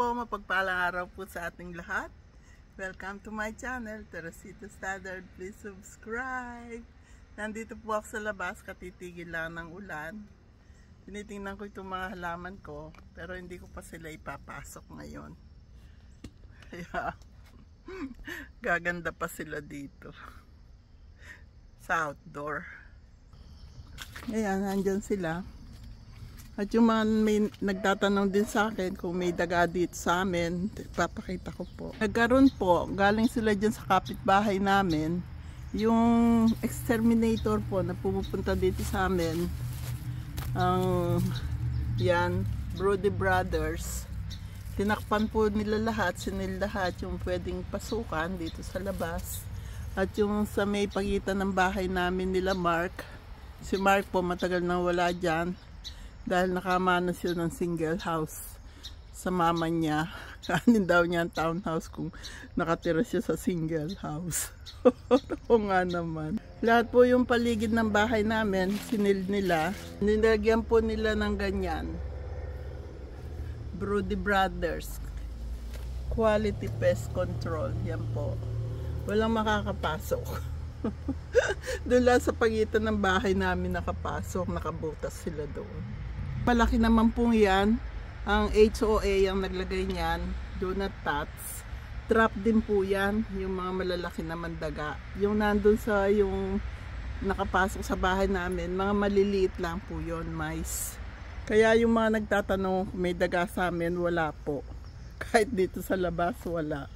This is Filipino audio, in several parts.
po, mapagpalang araw po sa ating lahat. Welcome to my channel, Teresita Standard. Please subscribe. Nandito po ako sa labas, katitigil lang ng ulan. Tinitingnan ko itong mga halaman ko, pero hindi ko pa sila ipapasok ngayon. Kaya, gaganda pa sila dito. Sa outdoor. Ayan, nandyan sila. At yung mga may nagtatanong din sa akin kung may daga dito sa amin, papakita ko po. Nagkaroon po, galing sila dyan sa kapitbahay namin, yung exterminator po na pumupunta dito sa amin, ang yan, Brody Brothers. Tinakpan po nila lahat, sinil lahat yung pwedeng pasukan dito sa labas. At yung sa may pagitan ng bahay namin nila Mark, si Mark po matagal nang wala dyan. Dahil nakamana siya ng single house sa mama niya. Kanin daw niya ang townhouse kung nakatira siya sa single house. Oo nga naman. Lahat po yung paligid ng bahay namin, sinil nila. Nilagyan po nila ng ganyan. Brody Brothers. Quality Pest Control. Yan po. Walang makakapasok. Doon lang sa pagitan ng bahay namin nakapasok, nakabutas sila doon. Malaki naman po yan. Ang HOA ang naglagay niyan. Do not touch. Trap din po yan. Yung mga malalaki naman daga. Yung nandun sa yung nakapasok sa bahay namin, mga maliliit lang po yon, mice. Kaya yung mga nagtatanong kung may daga sa amin, wala po. Kahit dito sa labas, wala.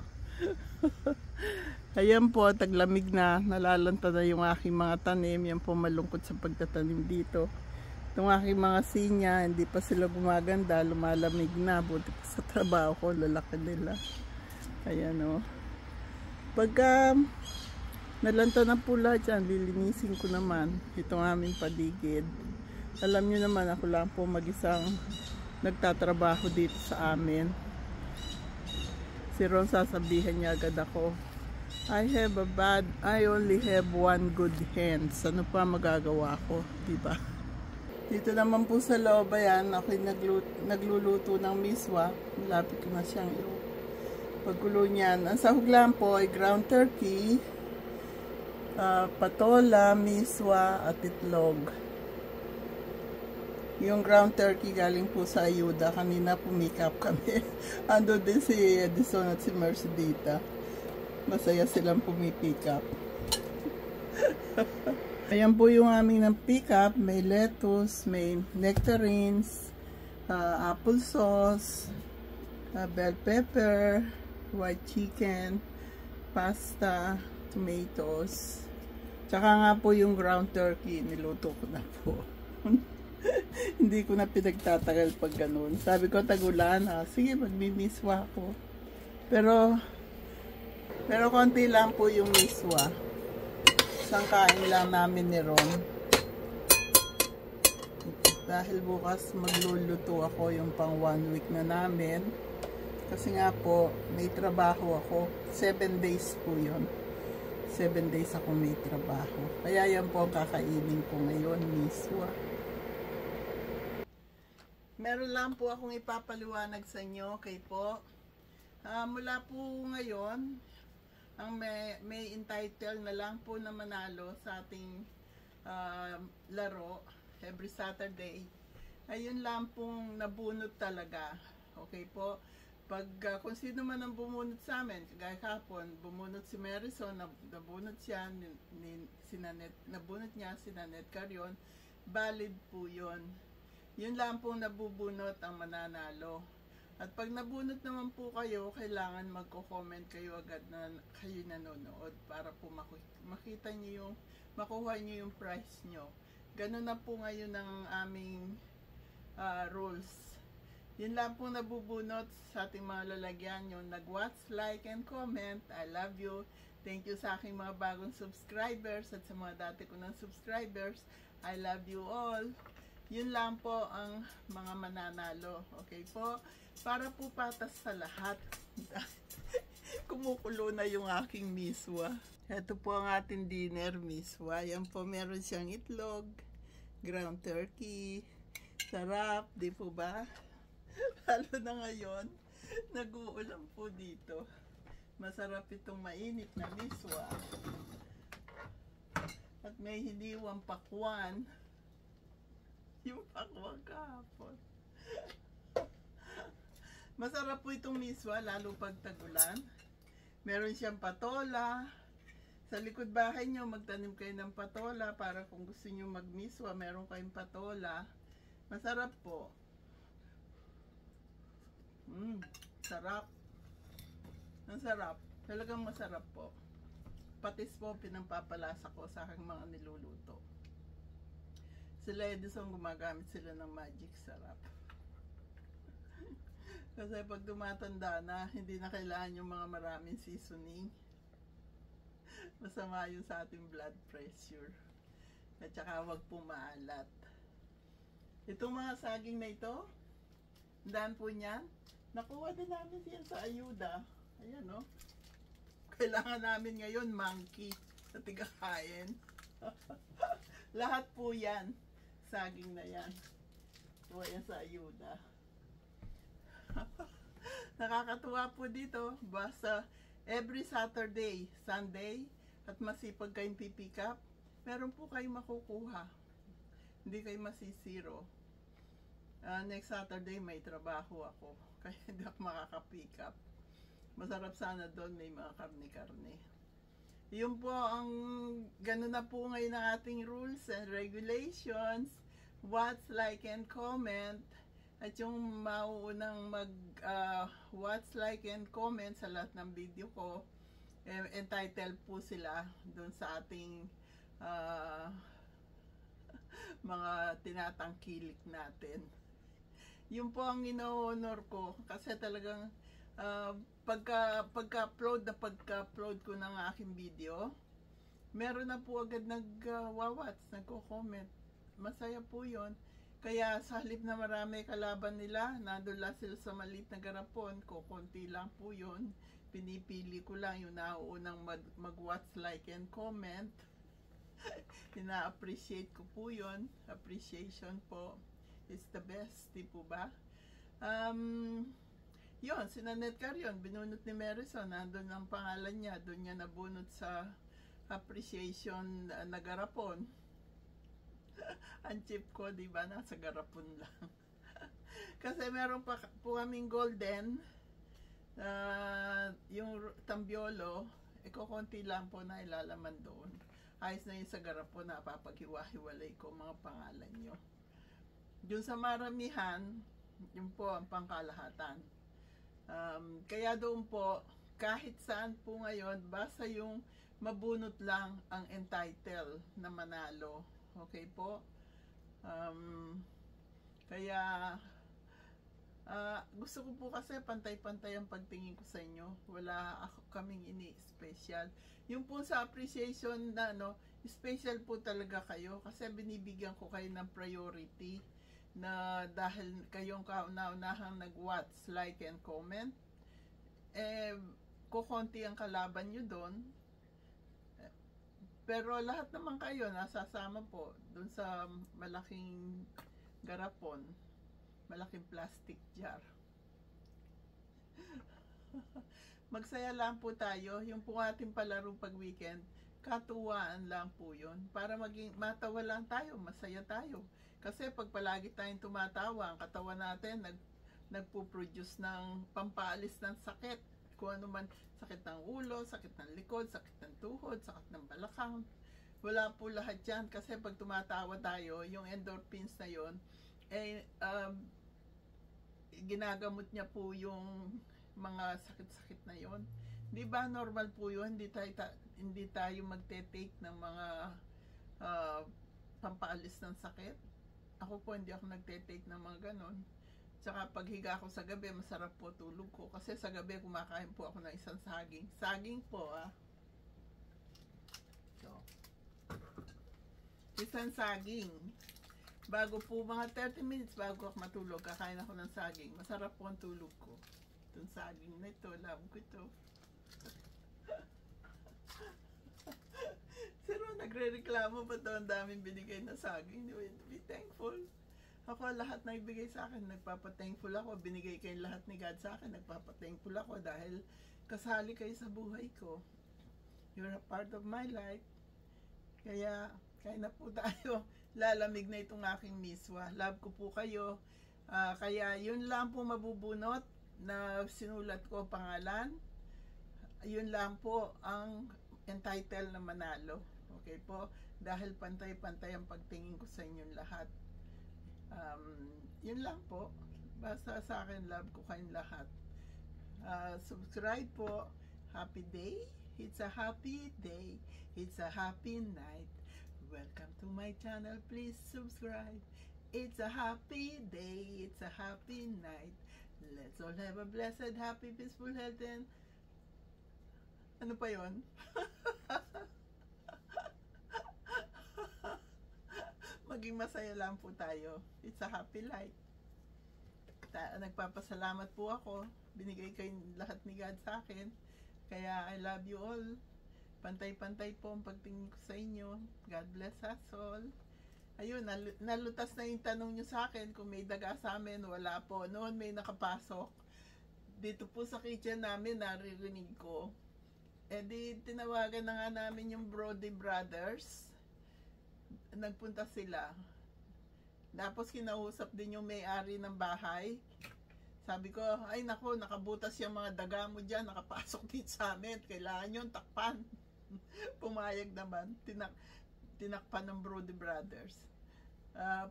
Ayan po, taglamig na. Nalalanta na yung aking mga tanim. Yan po malungkot sa pagtatanim dito. Itong aking mga sinya, hindi pa sila gumaganda, lumalamig na. Buti pa sa trabaho ko, lalaki nila. Ayan o. Pagka nalanta na po lahat yan, lilinisin ko naman itong aming paligid. Alam nyo naman, ako lang po mag-isang nagtatrabaho dito sa amin. Si Ron sasabihan niya agad ako, I only have one good hands. Ano pa magagawa ko, diba? Dito naman po sa loob, ayan, ako'y nagluluto ng miswa. Malapit ko na siyang pagkulo niyan. Ang sahog lang po ay ground turkey, patola, miswa, at itlog. Yung ground turkey galing po sa ayuda. Kanina pumikap kami. Ando din si Edison at si Mercedita. Masaya silang pumipikap. Ayan po yung aming ng pick-up. May lettuce, may nectarines, applesauce, bell pepper, white chicken, pasta, tomatoes. Tsaka nga po yung ground turkey, niluto ko na po. Hindi ko na pinagtatagal pag ganun. Sabi ko, tagulan ha. Sige, magmimiswa ako. Pero konti lang po yung miswa. Isang kain lang namin ni Ron. Dahil bukas magluluto ako yung pang 1 week na namin. Kasi nga po, may trabaho ako. 7 days po yun. 7 days ako may trabaho. Kaya yan po ang kakainin ko ngayon, miswa. Meron lang po akong ipapaliwanag sa inyo, okay po. Mula po ngayon, ang may entitled na lang po na manalo sa ating laro every Saturday. Ayun lang pong nabunot talaga. Okay po? Kung sino man ang bumunot sa amin, kagaya kahapon, bumunot si Marison, nabunot siya, nabunot niya si Nanette Carion, valid po yun. Yun lang pong nabubunot ang mananalo. At pag nabunot naman po kayo, kailangan magko-comment kayo agad na kayo nanonood para po makita nyo yung, makuha nyo yung prize nyo. Ganun na po ngayon ang aming rules. Yun lang po nabubunot sa ating mga lalagyan, yung nag-watch, like, and comment. I love you. Thank you sa aking mga bagong subscribers at sa mga dati ko ng subscribers. I love you all. Yun lang po ang mga mananalo. Okay po? Para po patas sa lahat. Kumukulo na yung aking miswa. Ito po ang ating dinner, miswa. Yan po, meron siyang itlog, ground turkey. Sarap, di po ba? Lalo na ngayon. Nag-uulan po dito. Masarap itong mainit na miswa. At may hiniwang pakwan. Yung pakwan kahapon. Masarap po itong miswa, lalo pag tag-ulan. Meron siyang patola. Sa likod bahay nyo, magtanim kayo ng patola para kung gusto nyo magmiswa, meron kayong patola. Masarap po. Sarap. Ang sarap. Talagang masarap po. Patis po pinampapalasa ko sa aking mga niluluto. Sila Edison, gumagamit sila ng magic sarap. Kasi pag tumatanda na, hindi na kailangan yung mga maraming seasoning. Masama yun sa ating blood pressure. At saka wag pumaalat. Itong mga saging na ito, daan po niyan, nakuha din namin yan sa ayuda. Ayan, no? Kailangan namin ngayon monkey na tigakain. Lahat po yan, saging na yan. Kuha yan sa ayuda. Nakakatuwa po dito. Basta every Saturday, Sunday, at masipag kayong pipick up, meron po kayong makukuha. Hindi kayo masisiro. Next Saturday may trabaho ako, kaya hindi ako makaka-pick up. Masarap sana doon, may mga karne-karne. Yun po ang ganun na po ngayon ang ating rules and regulations. Watch, like, and comment. At yung mauunang watch, like, and comment sa lahat ng video ko, entitled po sila doon sa ating mga tinatangkilik natin. Yun po ang ino-honor ko kasi talagang pagka-upload ko ng aking video, meron na po agad nag-watch, nagko-comment. Masaya po yun. Kaya sa halip na marami kalaban nila, nandun lang sila sa maliit na garapon, kukunti lang po yun. Pinipili ko lang yung nauunang mag-watch, like, and comment. Ina-appreciate ko po yun. Appreciation po is the best, di po ba? Yun, si Nanette Carrion, binunot ni Marison, nandun ang pangalan niya, doon niya nabunot sa appreciation na garapon. Ang cheap ko, di ba? Nasa garapon lang. Kasi meron pa po kaming golden, yung tambiolo, konti lang po na ilalaman doon. Ayos na yun sa garapon na papaghiwa-hiwalay ko mga pangalan nyo. Yung sa maramihan, yun po ang pangkalahatan. Kaya doon po, kahit saan po ngayon, basta yung mabunot lang ang entitled na manalo. Okay po? Kaya gusto ko po kasi pantay-pantay ang pagtingin ko sa inyo. Wala ako kaming ini-special. Yung po sa appreciation na special po talaga kayo kasi binibigyan ko kayo ng priority na dahil kayong kauna-unahang nag-watch, like, and comment. Kukunti ang kalaban nyo doon. Pero lahat naman kayo nasasama po doon sa malaking garapon. Malaking plastic jar. Magsaya lang po tayo. Yung po ating palaro pag weekend, katuwaan lang po yun. Para maging matawa lang tayo, masaya tayo. Kasi pag palagi tayong tumatawa, ang katawan natin nagpo-produce ng pampaalis ng sakit. Kung ano man, sakit ng ulo, sakit ng likod, sakit ng tuhod, sakit ng balakang. Wala po lahat yan. Kasi pag tumatawa tayo, yung endorphins na yun, ginagamot niya po yung mga sakit-sakit na yon. Di ba normal po yun? Hindi tayo magte-take ng mga pampaalis ng sakit. Ako po hindi ako nagte-take ng mga ganon. Tsaka paghiga ako sa gabi, masarap po tulog ko. Kasi sa gabi kumakain po ako ng isang saging. Saging po So, isang saging. Bago po mga 30 minutes bago ako matulog, kakain ako ng saging. Masarap po ang tulog ko. Itong saging na ito, love ko ito. Pero nagre-reklamo pa ito, ang daming binigay na saging. Be thankful. Ako, lahat na ibigay sa akin, nagpapathankful ako. Binigay kayo lahat ni God sa akin, nagpapathankful ako dahil kasali kayo sa buhay ko. You're a part of my life. Kaya, kain na po tayo. Lalamig na itong aking miswa. Love ko po kayo. Kaya, yun lang po mabubunot na sinulat ko pangalan. Yun lang po ang entitled na manalo. Okay po? Dahil pantay-pantay ang pagtingin ko sa inyong lahat. Yun lang po. Basta sa akin, love ko kayong lahat. Subscribe po. Happy day. It's a happy day. It's a happy night. Welcome to my channel. Please subscribe. It's a happy day. It's a happy night. Let's all have a blessed, happy, peaceful, health, and ano pa yun? Maging masaya lang po tayo. It's a happy life. Nagpapasalamat po ako. Binigay kayo lahat ni God sa akin. Kaya I love you all. Pantay-pantay po ang pagtingin ko sa inyo. God bless us all. Ayun, nalutas na yung tanong nyo sa akin kung may daga sa amin. Wala po. Noon may nakapasok. Dito po sa kitchen namin, naririnig ko. Eh di, tinawagan na nga namin yung Brody Brothers. Nagpunta sila. Tapos kinausap din yung may-ari ng bahay. Sabi ko, ay nako, nakabutas yung mga daga mo dyan, nakapasok dito sa amin. Kailangan yung takpan. Pumayag naman. Tinakpan ng Brody Brothers.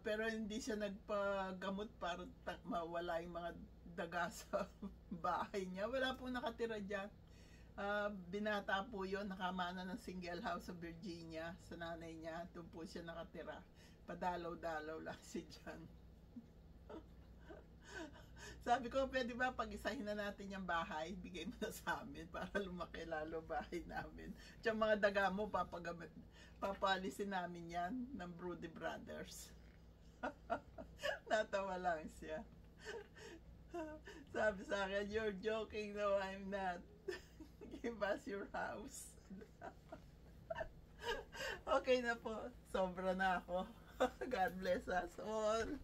Pero hindi siya nagpagamot para mawala yung mga daga sa bahay niya. Wala pong nakatira dyan. Binata po yun, nakamana ng single house sa Virginia, sa nanay niya. Doon po siya nakatira. Padalaw-dalaw lang si John. Sabi ko, pwede ba pag-isahin na natin yung bahay, bigay mo na sa amin para lumaki lalo bahay namin. Tsaka mga daga mo, papalisin namin yan ng Brody Brothers. Natawa lang siya. Sabi sa akin, you're joking. No, I'm not. Give us your house. Okay na po. Sobra na ako. God bless us all.